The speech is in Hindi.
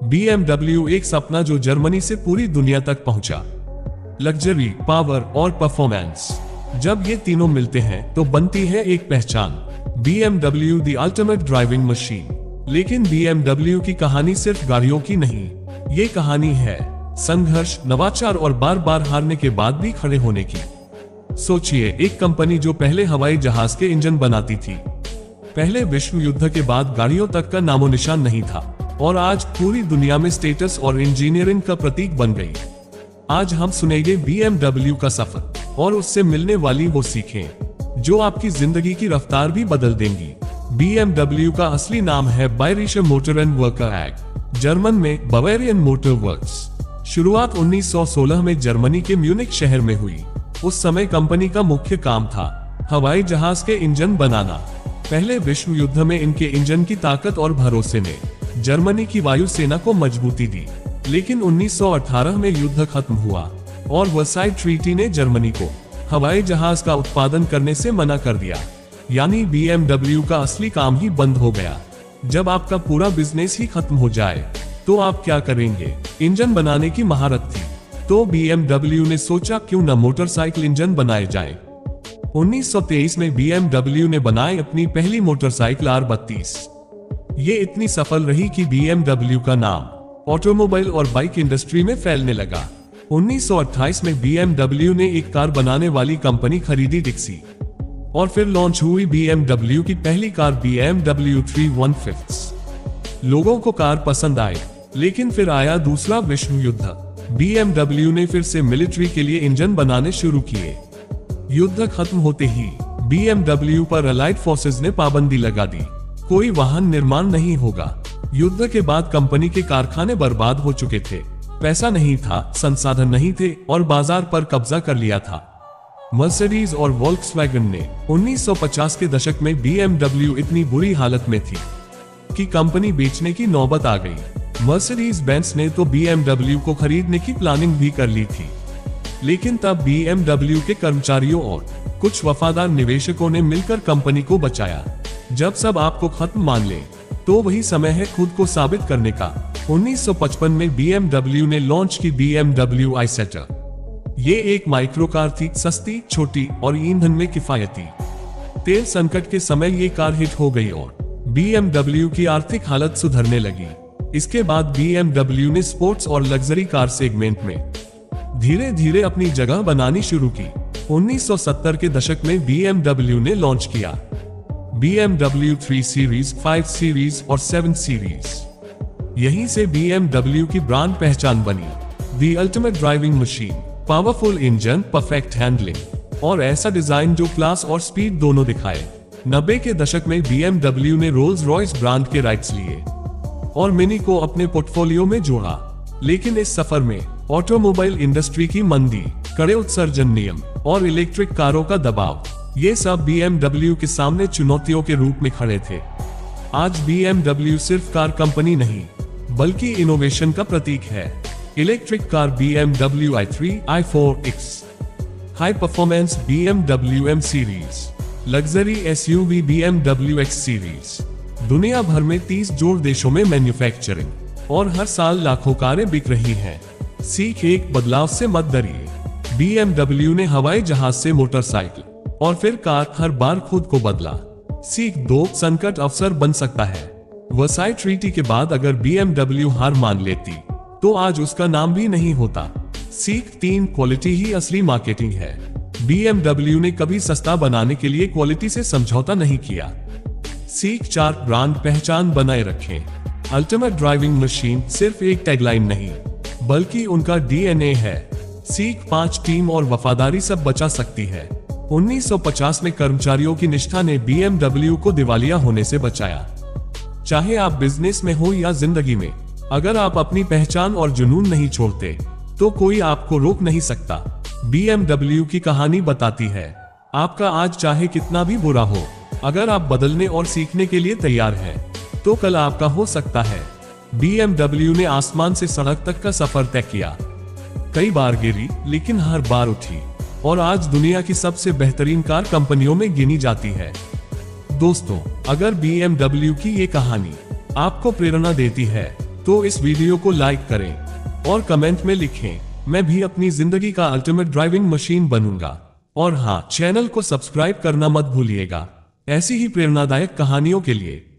BMW एक सपना जो जर्मनी से पूरी दुनिया तक पहुंचा। लग्जरी, पावर और परफॉर्मेंस, जब ये तीनों मिलते हैं तो बनती है एक पहचान, BMW the ultimate driving machine. लेकिन BMW की कहानी सिर्फ गाड़ियों की नहीं, ये कहानी है संघर्ष, नवाचार और बार बार हारने के बाद भी खड़े होने की। सोचिए, एक कंपनी जो पहले हवाई जहाज के इंजन बनाती थी, पहले विश्व युद्ध के बाद गाड़ियों तक का नामो निशान नहीं था, और आज पूरी दुनिया में स्टेटस और इंजीनियरिंग का प्रतीक बन गई। आज हम सुनेंगे BMW का सफर और उससे मिलने वाली वो सीखें जो आपकी जिंदगी की रफ्तार भी बदल देंगी। BMW का असली नाम है Bayerische motor and worker AG, German में बवेरियन मोटर वर्क्स। शुरुआत 1916 में जर्मनी के म्यूनिख शहर में हुई। उस समय कंपनी का मुख्य काम था हवाई जहाज के इंजन बनाना। पहले विश्व युद्ध में इनके इंजन की ताकत और भरोसे ने जर्मनी की वायुसेना को मजबूती दी। लेकिन 1918 में युद्ध खत्म हुआ और वर्साई ट्रीटी ने जर्मनी को हवाई जहाज का उत्पादन करने से मना कर दिया। यानी BMW का असली काम ही बंद हो गया। जब आपका पूरा बिजनेस ही खत्म हो जाए तो आप क्या करेंगे? इंजन बनाने की महारत थी तो BMW ने सोचा क्यों न मोटरसाइकिल इंजन बनाए जाए। 1923 में BMW ने बनाई अपनी पहली मोटरसाइकिल R32। ये इतनी सफल रही कि BMW का नाम ऑटोमोबाइल और बाइक इंडस्ट्री में फैलने लगा। 1928 में BMW ने एक कार बनाने वाली कंपनी खरीदी, डिक्सी, और फिर लॉन्च हुई BMW की पहली कार BMW 315। लोगों को कार पसंद आई, लेकिन फिर आया दूसरा विश्व युद्ध। BMW ने फिर से मिलिट्री के लिए इंजन बनाने शुरू किए। युद्ध खत्म होते ही BMW पर अलाइड फोर्सेस ने पाबंदी लगा दी, कोई वाहन निर्माण नहीं होगा। युद्ध के बाद कंपनी के कारखाने बर्बाद हो चुके थे, पैसा नहीं था, संसाधन नहीं थे और बाजार पर कब्जा कर लिया था। मर्सिडीज और वोल्क्सवैगन ने 1950 के दशक में BMW इतनी बुरी हालत में थी कि कंपनी बेचने की नौबत आ गई। मर्सिडीज बेंज ने तो BMW को खरीदने की प्लानिंग भी कर ली थी, लेकिन तब BMW के कर्मचारियों और कुछ वफादार निवेशकों ने मिलकर कंपनी को बचाया। जब सब आपको खत्म मान ले तो वही समय है खुद को साबित करने का। 1955 में BMW ने लॉन्च की BMW i7। ये एक माइक्रो कार थी, सस्ती, छोटी और ईंधन में किफायती। तेल संकट के समय ये कार हिट हो गई और BMW की आर्थिक हालत सुधरने लगी। इसके बाद BMW ने स्पोर्ट्स और लग्जरी कार सेगमेंट में धीरे धीरे अपनी जगह बनानी शुरू की। 1970 के दशक में BMW ने लॉन्च किया BMW 3 सीरीज, 5 सीरीज और 7 सीरीज। यहीं से BMW की ब्रांड पहचान बनी, the ultimate driving machine, powerful engine, perfect handling और ऐसा डिजाइन जो क्लास और स्पीड दोनों दिखाए। 90 के दशक में BMW ने रोल्स रॉयस ब्रांड के राइट्स लिए और मिनी को अपने पोर्टफोलियो में जोड़ा। लेकिन इस सफर में ऑटोमोबाइल इंडस्ट्री की मंदी, कड़े उत्सर्जन नियम और इलेक्ट्रिक कारों का दबाव, ये सब BMW के सामने चुनौतियों के रूप में खड़े थे। आज BMW सिर्फ कार कंपनी नहीं, बल्कि इनोवेशन का प्रतीक है। Electric car BMW i3, i4X, high performance BMW M series, luxury SUV BMW X series. दुनिया भर में 30 जोड़ देशों में मैन्युफैक्चरिंग और हर साल लाखों कारें बिक रही हैं। सीख एक, बदलाव से मत डरिए। BMW ने हवाई जहाज से मोटरसाइकिल और फिर कार, हर बार खुद को बदला। सीख 2, संकट अवसर बन सकता है। वर्साई ट्रीटी के बाद अगर BMW हार मान लेती तो आज उसका नाम भी नहीं होता। सीख 3, क्वालिटी ही असली मार्केटिंग है। BMW ने कभी सस्ता बनाने के लिए क्वालिटी से समझौता नहीं किया। सीख 4, ब्रांड पहचान बनाए रखें। अल्टीमेट ड्राइविंग मशीन सिर्फ एक टैगलाइन नहीं, बल्कि उनका DNA है। सीख 5, टीम और वफादारी सब बचा सकती है। 1950 में कर्मचारियों की निष्ठा ने BMW को दिवालिया होने से बचाया। चाहे आप बिजनेस में हो या जिंदगी में, अगर आप अपनी पहचान और जुनून नहीं छोड़ते तो कोई आपको रोक नहीं सकता। BMW की कहानी बताती है, आपका आज चाहे कितना भी बुरा हो, अगर आप बदलने और सीखने के लिए तैयार हैं, तो कल आपका हो सकता है। BMW ने आसमान से सड़क तक का सफर तय किया, कई बार गिरी लेकिन हर बार उठी और आज दुनिया की सबसे बेहतरीन कार कंपनियों में गिनी जाती है। दोस्तों, अगर BMW की ये कहानी आपको प्रेरणा देती है तो इस वीडियो को लाइक करें और कमेंट में लिखें, मैं भी अपनी जिंदगी का अल्टीमेट ड्राइविंग मशीन बनूंगा। और हाँ, चैनल को सब्सक्राइब करना मत भूलिएगा ऐसी ही प्रेरणादायक कहानियों के लिए।